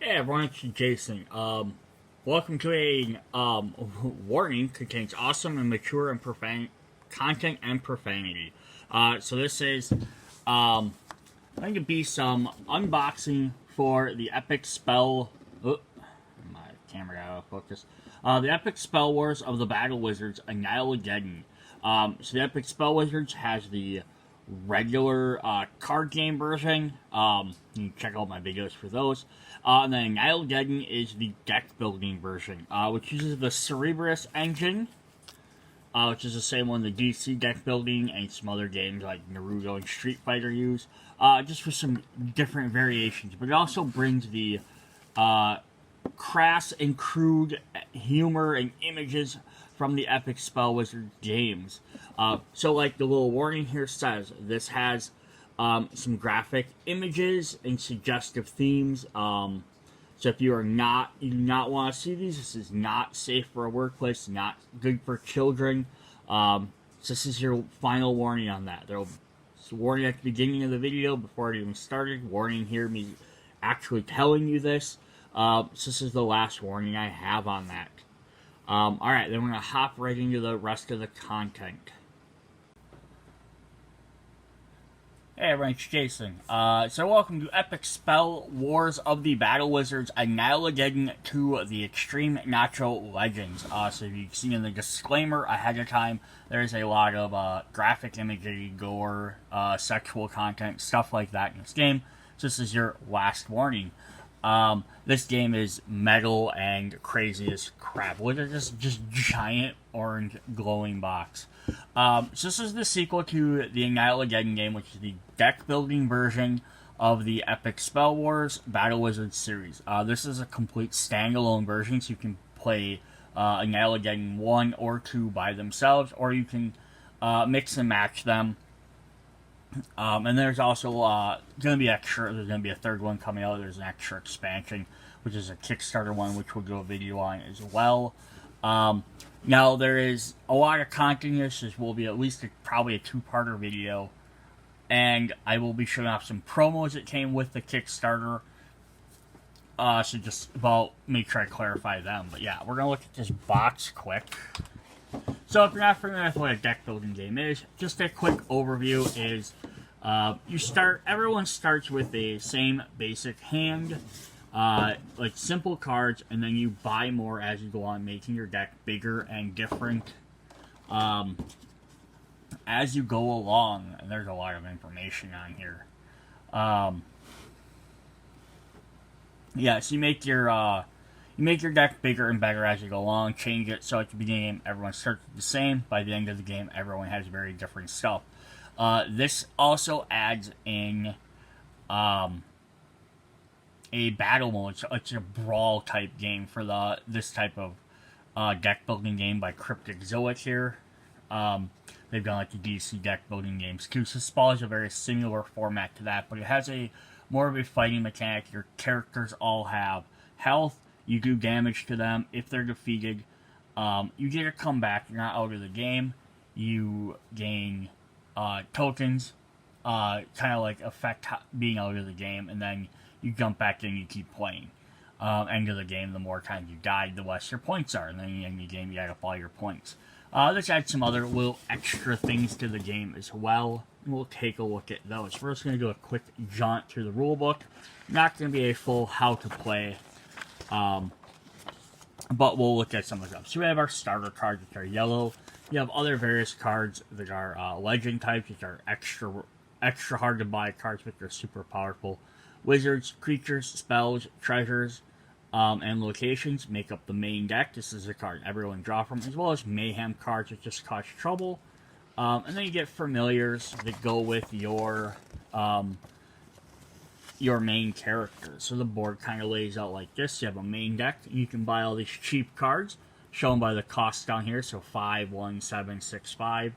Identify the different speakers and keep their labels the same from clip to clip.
Speaker 1: Hey everyone, it's Jason. Welcome to a warning contains awesome and mature and profane content and profanity. So this is going to be some unboxing for the epic spell. Oh, my camera got out of focus. The epic spell wars of the Battle Wizards Annihilageddon. So the epic spell wizards has the regular card game version. You can check out my videos for those. And then Annihilageddon is the deck building version, which uses the Cerberus engine, which is the same one the DC deck building and some other games like Naruto and Street Fighter use, just for some different variations. But it also brings the crass and crude humor and images from the epic spell wizard games. So like the little warning here says, this has some graphic images and suggestive themes. So if you do not want to see these, this is not safe for a workplace, not good for children. So this is your final warning on that. There's a warning at the beginning of the video before it even started. Warning here, me actually telling you this. So this is the last warning I have on that. Alright, then we're going to hop right into the rest of the content. Hey everyone, it's Jason. So welcome to Epic Spell Wars of the Battle Wizards Annihilageddon to the Xtreme Nacho Legends. So you've seen in the disclaimer ahead of time, there's a lot of graphic imagery, gore, sexual content, stuff like that in this game. So this is your last warning. This game is metal and crazy as crap. Look at this just giant orange glowing box. So this is the sequel to the Annihilageddon game, which is the deck building version of the Epic Spell Wars Battle Wizards series. This is a complete standalone version, so you can play Annihilageddon 1 or 2 by themselves, or you can mix and match them. And there's also going to be there's going to be a third one coming out. There's an extra expansion, which is a Kickstarter one, which we'll do a video on as well. Now, there is a lot of content here, so this will be at least probably a two-parter video. And I will be showing off some promos that came with the Kickstarter. So just make sure I clarify them. But yeah, we're going to look at this box quick. So if you're not familiar with what a deck building game is, just a quick overview is everyone starts with the same basic hand, like simple cards, and then you buy more as you go on, making your deck bigger and different as you go along. And there's a lot of information on here. Yeah, so you make your deck bigger and better as you go along, change it so at the beginning of the game everyone starts the same. By the end of the game, everyone has very different stuff. This also adds in a battle mode. So it's a brawl type game for this type of deck building game by Cryptic Zoic here. They've done like the DC deck building games too. So Spell is a very similar format to that, but it has more of a fighting mechanic. Your characters all have health. You do damage to them. If they're defeated, you get a comeback. You're not out of the game. You gain tokens, kind of like affect being out of the game, and then you jump back in and you keep playing. End of the game, the more times you died, the less your points are, and then in the end of the game, you add up all your points. Let's add some other little extra things to the game as well. We'll take a look at those. We're just going to do a quick jaunt through the rulebook. Not going to be a full how to play. But we'll look at some of them. So we have our starter cards, which are yellow. You have other various cards that are legend types, which are extra hard to buy cards, which are super powerful. Wizards, creatures, spells, treasures, and locations make up the main deck. This is a card everyone draw from, as well as mayhem cards that just cause trouble. And then you get familiars that go with your main character. So the board kind of lays out like this. You have a main deck. You can buy all these cheap cards, shown by the cost down here. So 5, 1, 7, 6, 5.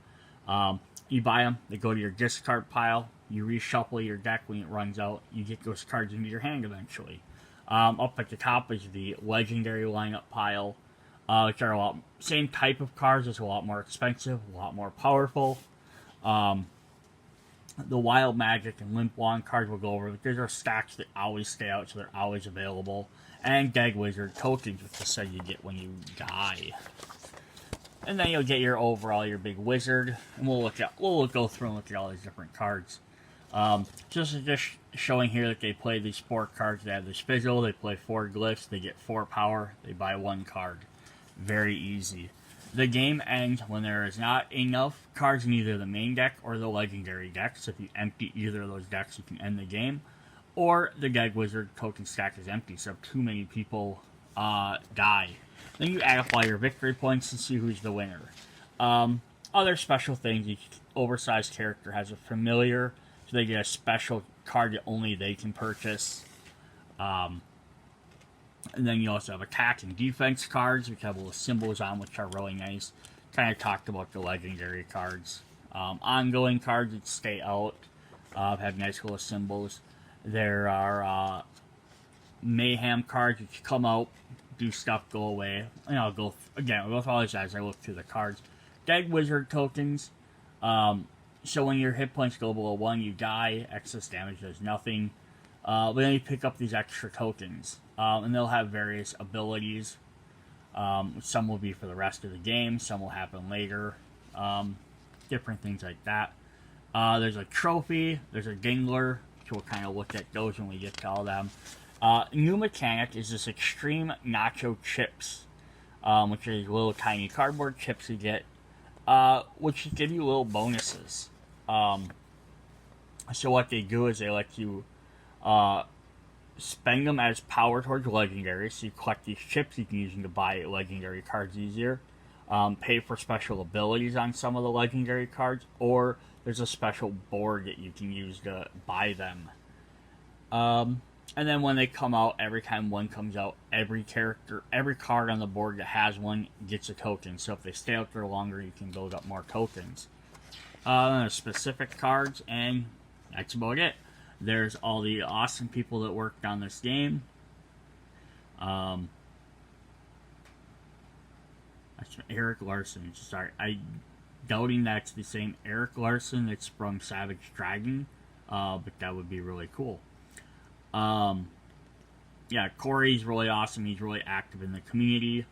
Speaker 1: You buy them. They go to your discard pile. You reshuffle your deck when it runs out. You get those cards into your hand eventually. Up at the top is the legendary lineup pile, which are same type of cards, just a lot more expensive, a lot more powerful. The Wild Magic and Limp Wand cards we'll go over, but these are stacks that always stay out, so they're always available. And Dead Wizard tokens, which is said you get when you die. And then you'll get your overall, your big wizard, and we'll go through and look at all these different cards. Just showing here that they play these 4 cards. They have this visual, they play 4 glyphs, they get 4 power, they buy 1 card. Very easy. The game ends when there is not enough cards in either the main deck or the legendary deck. So if you empty either of those decks, you can end the game. Or the Dead Wizard token stack is empty, so too many people die. Then you add up all your victory points and see who's the winner. Other special things, each oversized character has a familiar, so they get a special card that only they can purchase. And then you also have attack and defense cards, which have little symbols on, which are really nice. Kind of talked about the legendary cards. Ongoing cards that stay out have nice little symbols. There are mayhem cards which come out, do stuff, go away. And I'll go through all these as I look through the cards. Dead Wizard tokens. So when your hit points go below 1, you die. Excess damage does nothing. But then you pick up these extra tokens. And they'll have various abilities. Some will be for the rest of the game. Some will happen later. Different things like that. There's a trophy. There's a dingler. Which we'll kind of look at those when we get to all of them. New mechanic is this Xtreme Nacho Chips, which is little tiny cardboard chips you get, which give you little bonuses. So what they do is they let you spend them as power towards legendaries. So you collect these chips, you can use them to buy legendary cards easier. Pay for special abilities on some of the legendary cards, or there's a special board that you can use to buy them. And then when they come out, every time one comes out, every card on the board that has one gets a token. So if they stay out there longer, you can build up more tokens. There's specific cards, and that's about it. There's all the awesome people that worked on this game. That's Eric Larson. Sorry, I'm doubting that's the same Eric Larson that's from Savage Dragon, but that would be really cool. Yeah, Corey's really awesome. He's really active in the community.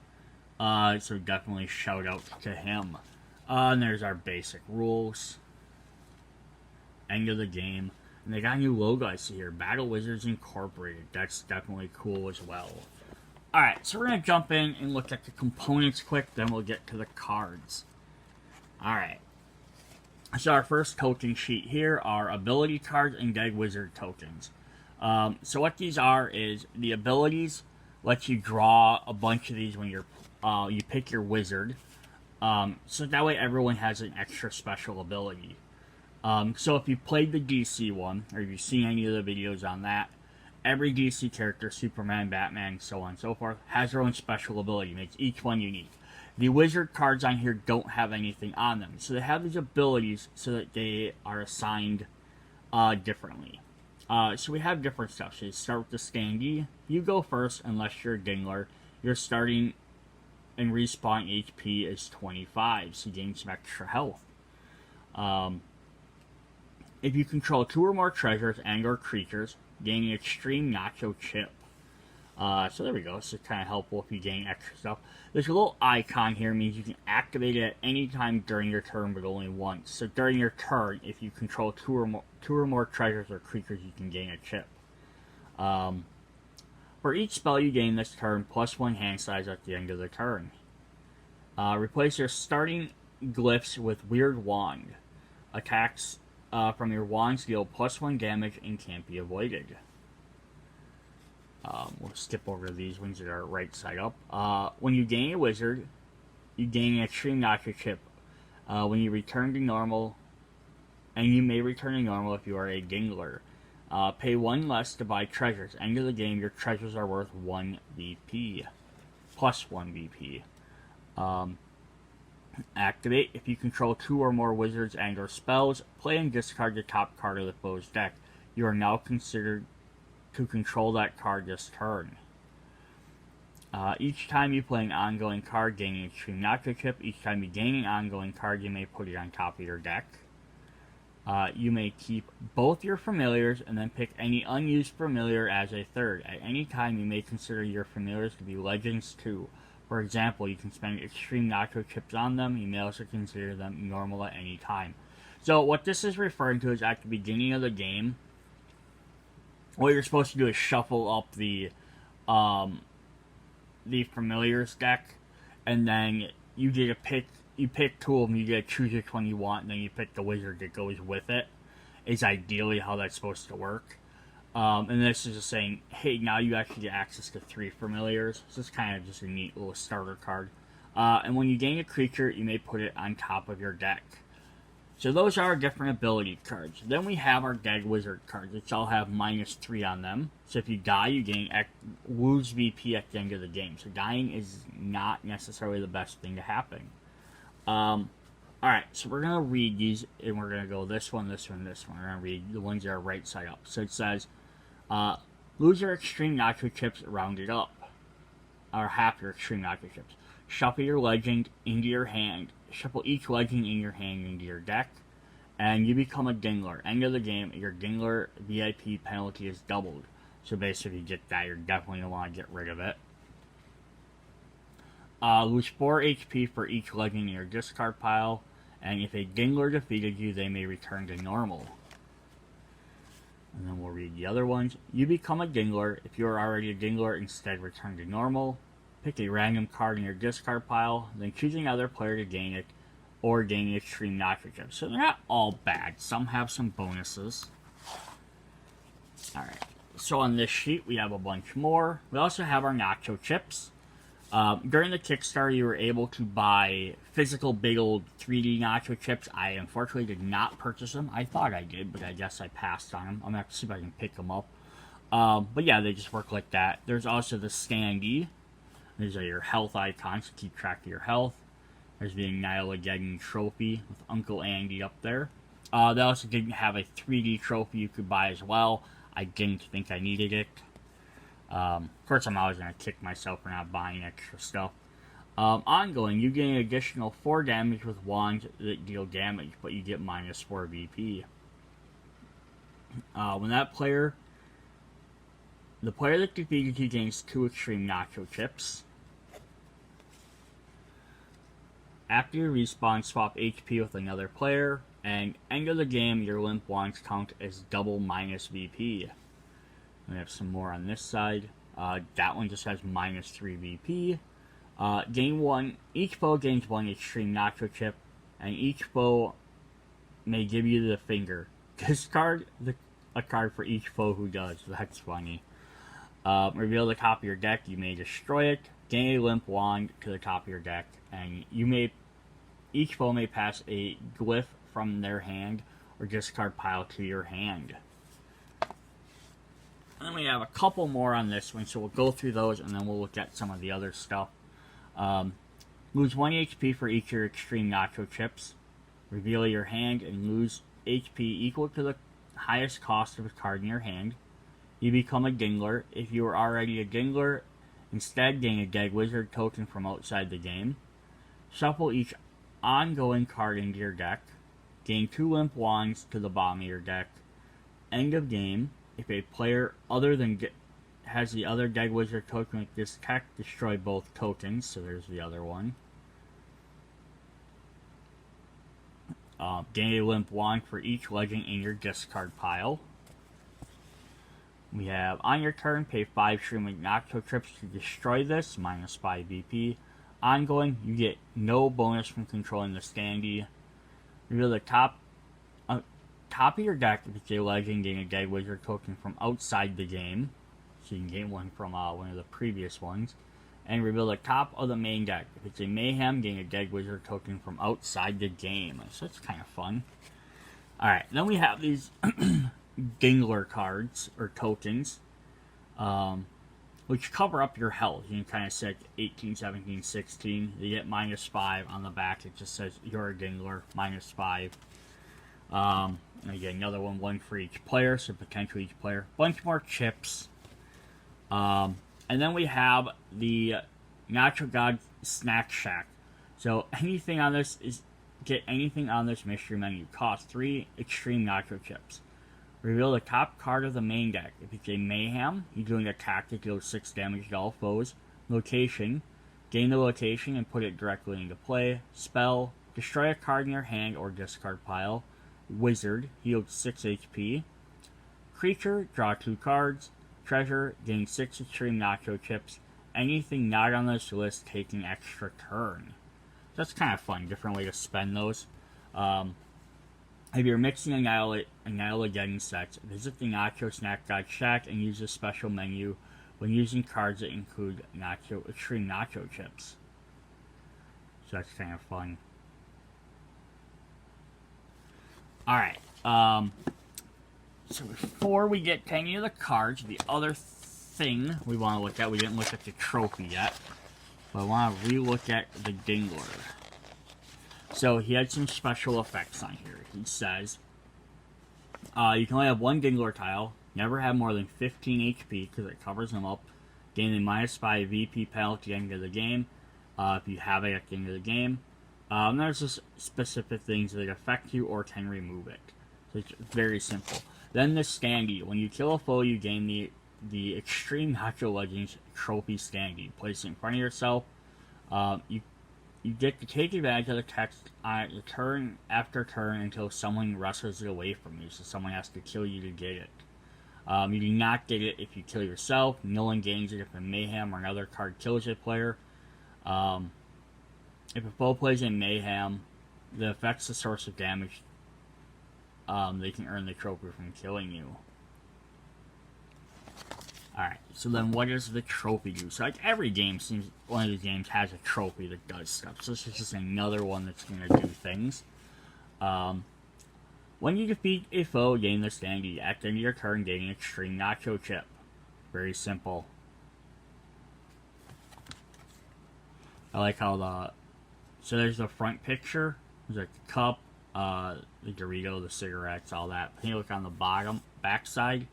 Speaker 1: So definitely shout out to him. And there's our basic rules. End of the game. And they got a new logo I see here. Battle Wizards Incorporated. That's definitely cool as well. Alright, so we're going to jump in and look at the components quick. Then we'll get to the cards. Alright. So our first token sheet here are ability cards and Dead Wizard tokens. So what these are is the abilities let you draw a bunch of these when you pick your wizard. So that way everyone has an extra special ability. So if you played the DC one, or if you've seen any of the videos on that, every DC character, Superman, Batman, so on and so forth, has their own special ability, makes each one unique. The wizard cards on here don't have anything on them, so they have these abilities so that they are assigned differently. So we have different stuff. So you start with the standee. You go first unless you're a dingler. Your starting and respawn HP is 25, so you gain some extra health. If you control 2 or more treasures and or creatures, gain an Xtreme Nacho Chip. So there we go. So it's kind of helpful if you gain extra stuff. There's a little icon here, means you can activate it at any time during your turn, but only once. So during your turn, if you control 2 or more treasures or creatures, you can gain a chip. For each spell you gain this turn, +1 hand size at the end of the turn. Replace your starting glyphs with Weird Wand. Attacks from your wands deal +1 damage and can't be avoided. We'll skip over these ones that are right side up. When you gain a wizard, you gain an Xtreme Nacho Chip. When you return to normal, and you may return to normal if you are a dingler. Pay 1 less to buy treasures. End of the game, your treasures are worth 1 BP. +1 BP. Activate. If you control 2 or more wizards and or spells, play and discard the top card of the foe's deck. You are now considered to control that card this turn. Each time you play an ongoing card, gain an Xtreme Nacho Chip. Each time you gain an ongoing card, you may put it on top of your deck. You may keep both your familiars and then pick any unused familiar as a third. At any time, you may consider your familiars to be legends too. For example, you can spend Xtreme Nacho chips on them. You may also consider them normal at any time. So what this is referring to is at the beginning of the game, what you're supposed to do is shuffle up the familiars deck, and then you get to pick. You pick two of them. You get to choose which one you want, and then you pick the wizard that goes with it. Is ideally how that's supposed to work. And this is just saying, hey, now you actually get access to 3 familiars. So it's kind of just a neat little starter card. And when you gain a creature, you may put it on top of your deck. So those are our different ability cards. Then we have our dead wizard cards, which all have -3 on them. So if you die, you lose VP at the end of the game. So dying is not necessarily the best thing to happen. Alright, so we're going to read these, and we're going to go this one, this one, this one. We're going to read the ones that are right side up. So it says, lose your Xtreme Nacho chips rounded up. Or half your Xtreme Nacho chips. Shuffle your legend into your hand. Shuffle each legend in your hand into your deck. And you become a Dingler. End of the game, your Dingler VIP penalty is doubled. So basically, if you get that, you're definitely going to want to get rid of it. Lose 4 HP for each legend in your discard pile. And if a Dingler defeated you, they may return to normal. And then we'll read the other ones. You become a Dingler. If you are already a Dingler, instead return to normal. Pick a random card in your discard pile, then choose another player to gain it, or gain the Xtreme Nacho chips. So they're not all bad. Some have some bonuses. Alright, so on this sheet we have a bunch more. We also have our Nacho chips. During the Kickstarter, you were able to buy physical big old 3D Nacho chips. I unfortunately did not purchase them. I thought I did, but I guess I passed on them. I'm going to have to see if I can pick them up. But yeah, they just work like that. There's also the standee. These are your health icons to keep track of your health. There's the Annihilageddon trophy with Uncle Andy up there. They also didn't have a 3D trophy you could buy as well. I didn't think I needed it. Of course, I'm always going to kick myself for not buying extra stuff. Ongoing, you gain an additional 4 damage with wands that deal damage, but you get -4 VP. When the player that defeated you gains 2 Xtreme Nacho chips. After you respawn, swap HP with another player, and end of the game, your limp wands count as double -VP. We have some more on this side. That one just has -3 VP. Gain 1. Each foe gains 1 Xtreme Nacho chip, and each foe may give you the finger. Discard a card for each foe who does. That's funny. Reveal the top of your deck. You may destroy it. Gain a limp wand to the top of your deck, and each foe may pass a glyph from their hand or discard pile to your hand. And then we have a couple more on this one, so we'll go through those and then we'll look at some of the other stuff. Lose 1 HP for each of your Xtreme Nacho chips. Reveal your hand and lose HP equal to the highest cost of a card in your hand. You become a Dingler. If you are already a Dingler, instead gain a dead wizard token from outside the game. Shuffle each ongoing card into your deck. Gain 2 limp wands to the bottom of your deck. End of game. If a player other than has the other dead wizard token with this tech, destroy both tokens. So there's the other one. Gain a limp wand for each legend in your discard pile. We have, on your turn, pay 5 Xtreme Nacho chips to destroy this, -5 VP. Ongoing, you get no bonus from controlling the standee. Reveal the top of your deck if it's a legend, gain a dead wizard token from outside the game. So you can gain one from one of the previous ones. And reveal the top of the main deck. If it's a mayhem, gain a dead wizard token from outside the game. So that's kind of fun. Alright, then we have these Dingler cards, or tokens, which cover up your health. You can kind of set 18, 17, 16. You get -5 on the back. It just says you're a Dingler, -5. And again, another one for each player, so potentially each player. Bunch more chips. And then we have the Nacho God Snack Shack. So anything on this is get anything on this mystery menu. Cost 3 Xtreme Nacho Chips. Reveal the top card of the main deck. If it's a Mayhem, you do an attack that deals 6 damage to all foes. Location. Gain the location and put it directly into play. Spell. Destroy a card in your hand or discard pile. Wizard. Heals 6 HP. Creature. Draw 2 cards. Treasure. Gain 6 Xtreme Nacho Chips. Anything not on this list taking extra turn. That's kind of fun. Different way to spend those. If you're mixing Annihilageddon sets, visit the Nacho Snack God Shack and use the special menu when using cards that include Xtreme Nacho Chips. So that's kind of fun. Alright, so before we get to any of the cards, the other thing we want to look at, we didn't look at the trophy yet, but I want to re-look at the Dingler. So he had some special effects on here. He says, you can only have one Dingler tile, never have more than 15 HP because it covers him up, gain a -5 VP penalty at the end of the game, if you have it at the end of the game. There's just specific things that affect you or can remove it. So it's very simple. Then the standee. When you kill a foe, you gain the Xtreme Nacho Legends trophy standee. Place it in front of yourself. You get to take advantage of the text on your turn after turn until someone wrestles it away from you. So someone has to kill you to get it. You do not get it if you kill yourself. No one gains it if a Mayhem or another card kills a player. If a foe plays in Mayhem, that affects the source of damage, they can earn the trophy from killing you. Alright, so then what does the trophy do? So like every game seems one of these games has a trophy that does stuff. So this is just another one that's going to do things. When you defeat a foe, gain the standee. At the end of your turn, gain an Xtreme Nacho Chip. Very simple. I like how so there's the front picture. There's like the cup, the Dorito, the cigarettes, all that. If you look on the back side,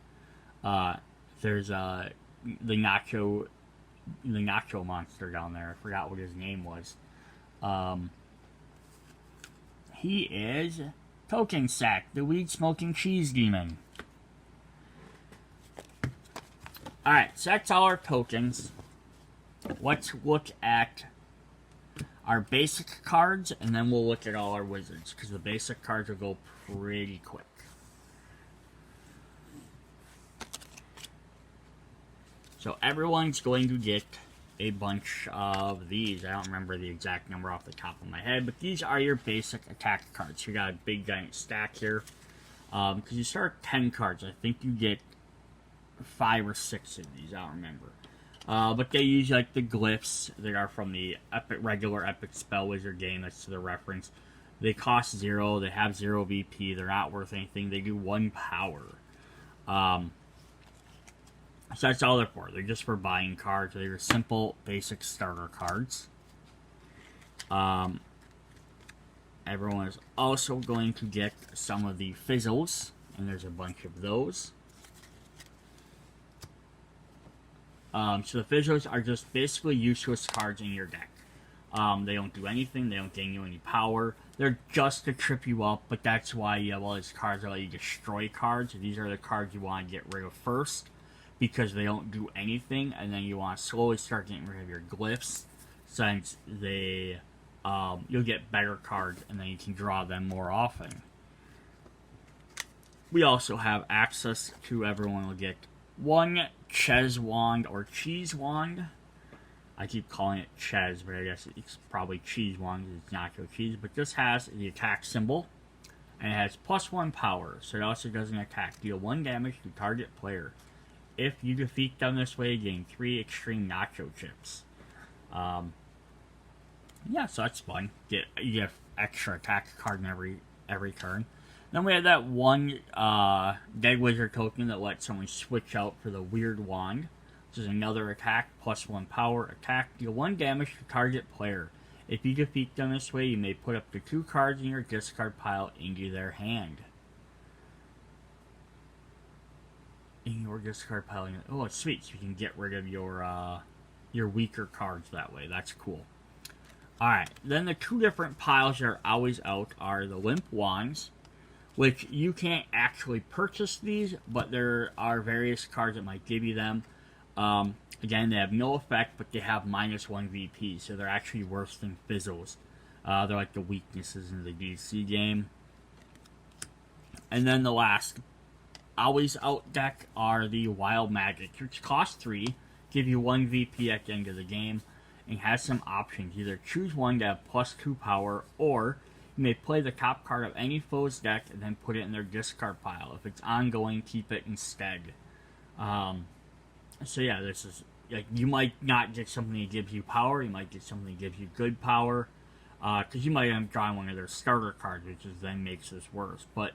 Speaker 1: there's the nacho monster down there. I forgot what his name was. He is Token Sack, the weed smoking cheese demon. Alright, so that's all our tokens. Let's look at our basic cards, and then we'll look at all our wizards, because the basic cards will go pretty quick. So everyone's going to get a bunch of these. I don't remember the exact number off the top of my head, but these are your basic attack cards. You got a big giant stack here. Because you start 10 cards. I think you get 5 or 6 of these. I don't remember. But they use like the glyphs that are from the regular Epic Spell Wizard game. That's to the reference. They cost 0. They have 0 VP. They're not worth anything. They do 1 power. So that's all they're for. They're just for buying cards. They're simple, basic starter cards. Everyone is also going to get some of the fizzles, and there's a bunch of those. So the fizzles are just basically useless cards in your deck. They don't do anything. They don't gain you any power. They're just to trip you up, but that's why you have all these cards that let you destroy cards. These are the cards you want to get rid of first, because they don't do anything, and then you want to slowly start getting rid of your glyphs, since they, you'll get better cards, and then you can draw them more often. We also have access to, everyone will get 1 Ches Wand or Cheese Wand. I keep calling it Ches, but I guess it's probably Cheese Wand, it's nacho cheese, but this has the attack symbol, and it has +1 power, so it also does an attack. Deal 1 damage to target player. If you defeat them this way, gain 3 Xtreme Nacho Chips. Yeah, so that's fun. You get extra attack card in every turn. Then we have that 1 Dead Wizard token that lets someone switch out for the Weird Wand. This is another attack, +1 power, attack, deal 1 damage to target player. If you defeat them this way, you may put up to 2 cards in your discard pile into their hand. In your discard pile. Oh, it's sweet. So you can get rid of your weaker cards that way. That's cool. Alright, then the two different piles that are always out are the limp wands, which you can't actually purchase these, but there are various cards that might give you them. Again, they have no effect, but they have -1 VP, so they're actually worse than fizzles. They're like the weaknesses in the DC game. And then the last always out deck are the Wild Magic, which cost 3, give you 1 VP at the end of the game, and has some options. Either choose one to have +2 power, or you may play the top card of any foe's deck and then put it in their discard pile. If it's ongoing, keep it instead. So yeah, this is, like, you might not get something that gives you power, you might get something that gives you good power, because you might end up drawing one of their starter cards, which is then makes this worse. But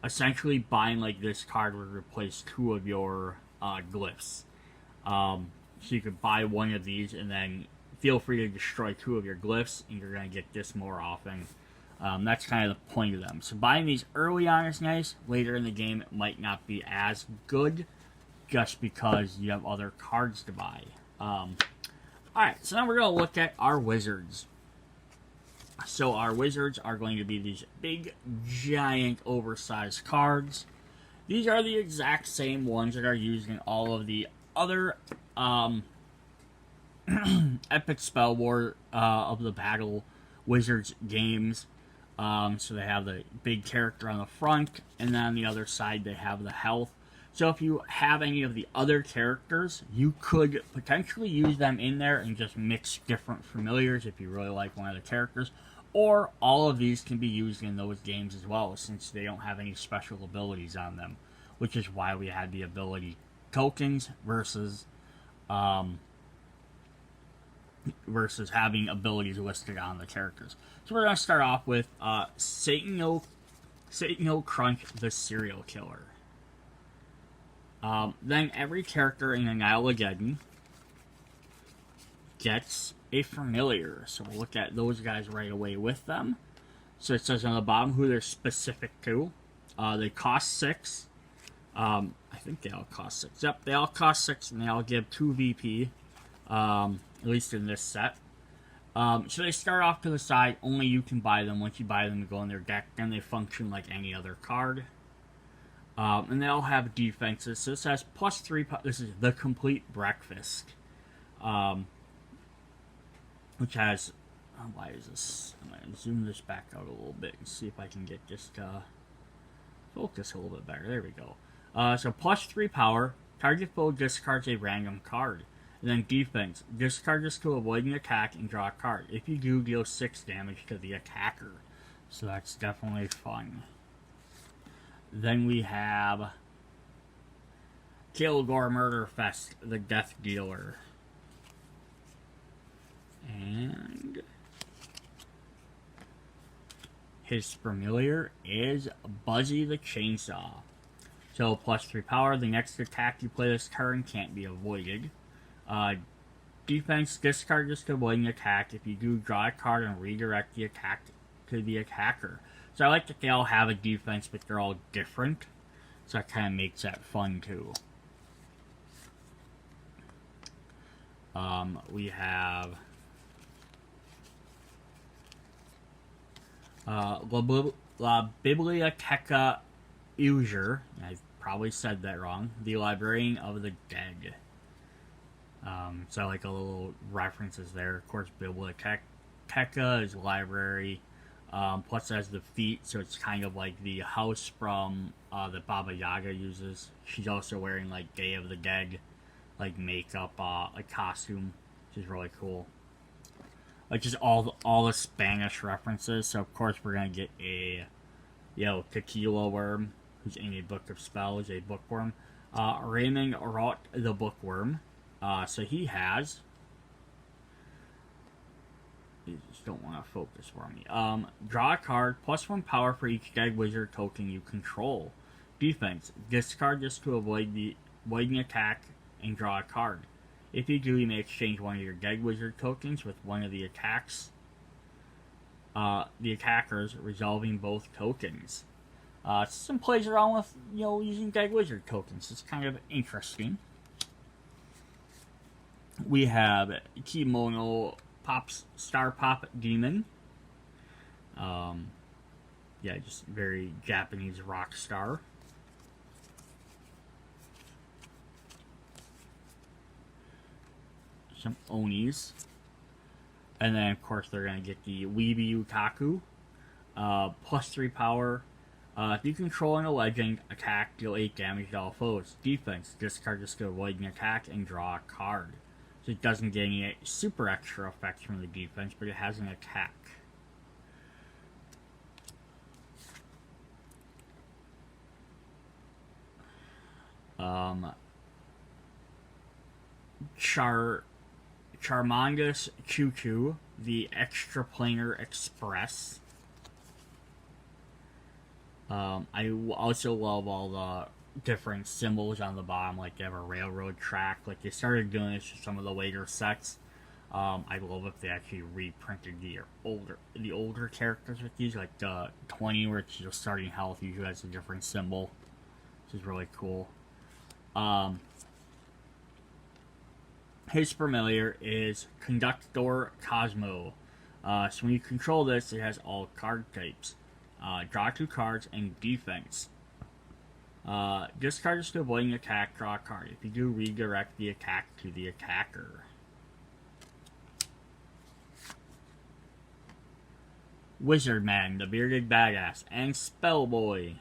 Speaker 1: essentially, buying like this card would replace 2 of your glyphs. So you could buy one of these and then feel free to destroy 2 of your glyphs, and you're going to get this more often. That's kind of the point of them. So buying these early on is nice. Later in the game, it might not be as good, just because you have other cards to buy. Alright, so now we're going to look at our wizards. So our wizards are going to be these big, giant, oversized cards. These are the exact same ones that are used in all of the other Epic Spell War of the Battle Wizards games. So they have the big character on the front, and then on the other side they have the health. So if you have any of the other characters, you could potentially use them in there and just mix different familiars if you really like one of the characters. Or all of these can be used in those games as well, since they don't have any special abilities on them. Which is why we had the ability tokens versus having abilities listed on the characters. So we're going to start off with Satano Crunch, the Serial Killer. Then every character in Annihilageddon gets a familiar. So we'll look at those guys right away with them. So it says on the bottom who they're specific to. They cost 6. I think they all cost 6. Yep, they all cost 6, and they all give 2 VP. At least in this set. So they start off to the side. Only you can buy them. Once you buy them, they go in their deck. Then they function like any other card. And they all have defenses. So this has +3. This is the Complete Breakfast. Which has... why is this? I'm going to zoom this back out a little bit and see if I can get this to focus a little bit better. There we go. So +3 power. Target foe discards a random card. And then defense. Discard this to avoid an attack and draw a card. If you do, deal 6 damage to the attacker. So that's definitely fun. Then we have Kill Gore Murderfest, the Death Dealer. And his familiar is Buzzy the Chainsaw. So +3 power, the next attack you play this turn can't be avoided. Defense, discard this to avoid an attack. If you do, draw a card and redirect the attack to the attacker. So I like that they all have a defense, but they're all different. So that kind of makes that fun too. We have La Biblioteca User. I probably said that wrong. The Librarian of the Dead. So like a little references there. Of course, Biblioteca is library. Plus it has the feet, so it's kind of like the house from that Baba Yaga uses. She's also wearing like Day of the Dead, like makeup, like costume, which is really cool. Like just all the Spanish references. So of course we're gonna get a tequila worm who's in a book of spells, a bookworm. Raymond Rot the Bookworm. So he has. You just don't want to focus for me. Draw a card, +1 power for each dead wizard token you control. Defense, discard this to avoid an attack and draw a card. If you do, you may exchange one of your dead wizard tokens with one of the attackers, resolving both tokens. Some plays around with using dead wizard tokens. It's kind of interesting. We have Kimono Star Pop Demon. Yeah, just very Japanese rock star. Some Onis. And then, of course, they're going to get the Weeby Utaku. +3 power. If you control a legend, attack, deal 8 damage to all foes. Defense, discard this to avoid an attack and draw a card. So it doesn't get any super extra effects from the defense, but it has an attack. Charmangus Choo-Choo, the Extraplanar Express. I also love all the different symbols on the bottom, like they have a railroad track. Like they started doing this for some of the later sets. I love if they actually reprinted the older characters with these, like the 20, where it's just starting health usually has a different symbol, which is really cool. His familiar is Conductor Cosmo. So when you control this, it has all card types. Draw 2 cards and defense. Discard is to avoid an attack, draw a card. If you do, redirect the attack to the attacker. Wizard Man, the bearded badass, and Spellboy.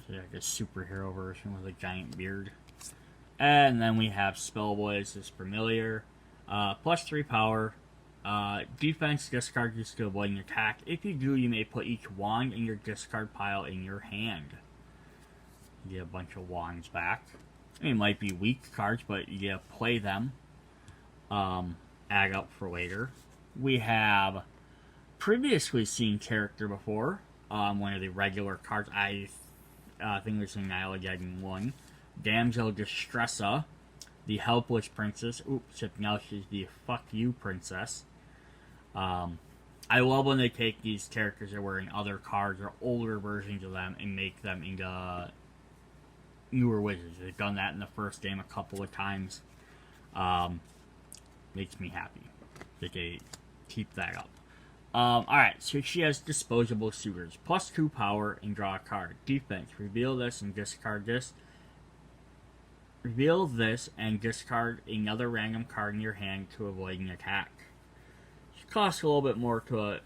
Speaker 1: Like a superhero version with a giant beard. And then we have Spellboy as his familiar. +3 power. Defense, discard this to avoid an attack. If you do, you may put each wand in your discard pile in your hand. You get a bunch of wands back. I mean, it might be weak cards, but you get to play them. Add up for later. We have previously seen character before. One of the regular cards. I think it was Annihilageddon 1. Damsel Distressa, the Helpless Princess. Oops, except now she's the Fuck You Princess. I love when they take these characters that were in other cards or older versions of them and make them into newer wizards. They've done that in the first game a couple of times. Makes me happy that they keep that up. Alright, so she has disposable suitors. +2 power and draw a card. Defense, reveal this and discard this. Reveal this and discard another random card in your hand to avoid an attack. She costs a little bit more to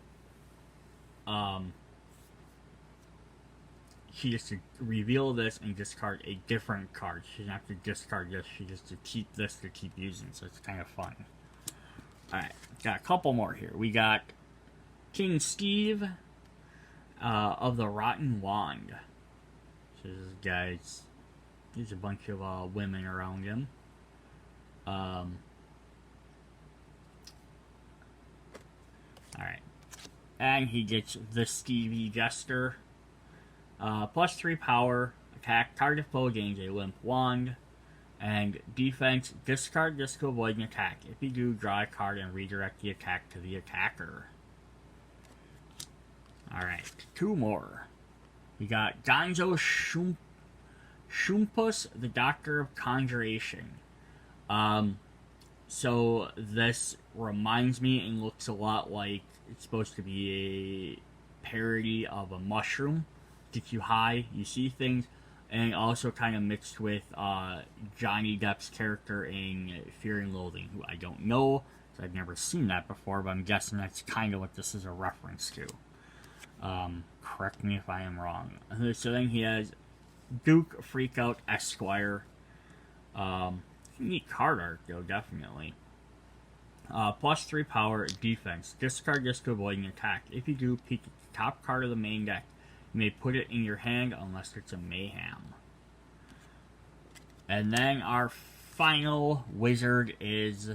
Speaker 1: she just to reveal this and discard a different card. She doesn't have to discard this, she just to keep this to keep using, so it's kind of fun. Alright, got a couple more here. We got King Steve of the Rotten Wand. So this guy's, there's a bunch of women around him. Alright. And he gets the Stevie Jester. +3 power, attack, target foe gains a limp wand. And defense, discard this to avoid an attack. If you do, draw a card and redirect the attack to the attacker. Alright, 2 more. We got Gonzo Shumpus, the Doctor of Conjuration. So this reminds me and looks a lot like it's supposed to be a parody of a mushroom. Gets you high, you see things, and also kind of mixed with Johnny Depp's character in Fear and Loathing, who I don't know, so I've never seen that before, but I'm guessing that's kind of what this is a reference to. Correct me if I am wrong. So then he has Duke Freakout Esquire. Neat card art, though, definitely. +3 power, defense. Discard this to avoid an attack. If you do, peek at the top card of the main deck. You may put it in your hand unless it's a mayhem. And then our final wizard is,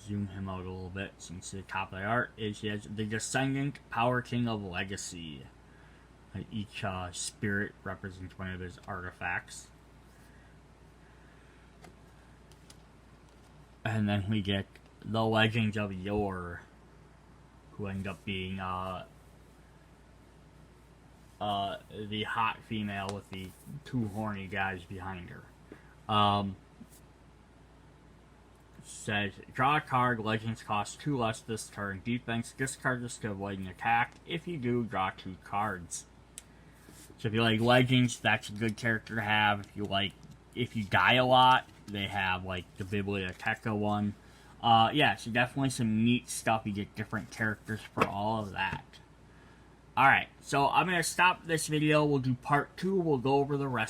Speaker 1: zoom him out a little bit so you can see the top of the art, is he has the Descendant Power King of Legacy. Each spirit represents one of his artifacts. And then we get the Legends of Yore, who end up being the hot female with the 2 horny guys behind her. says, draw a card, Legends cost 2 less this turn. Defense, discard this to avoid an attack. If you do, draw 2 cards. So if you like Legends, that's a good character to have. If you die a lot, they have like the Biblioteca one. Yeah, so definitely some neat stuff. You get different characters for all of that. Alright, so I'm going to stop this video. We'll do part 2. We'll go over the rest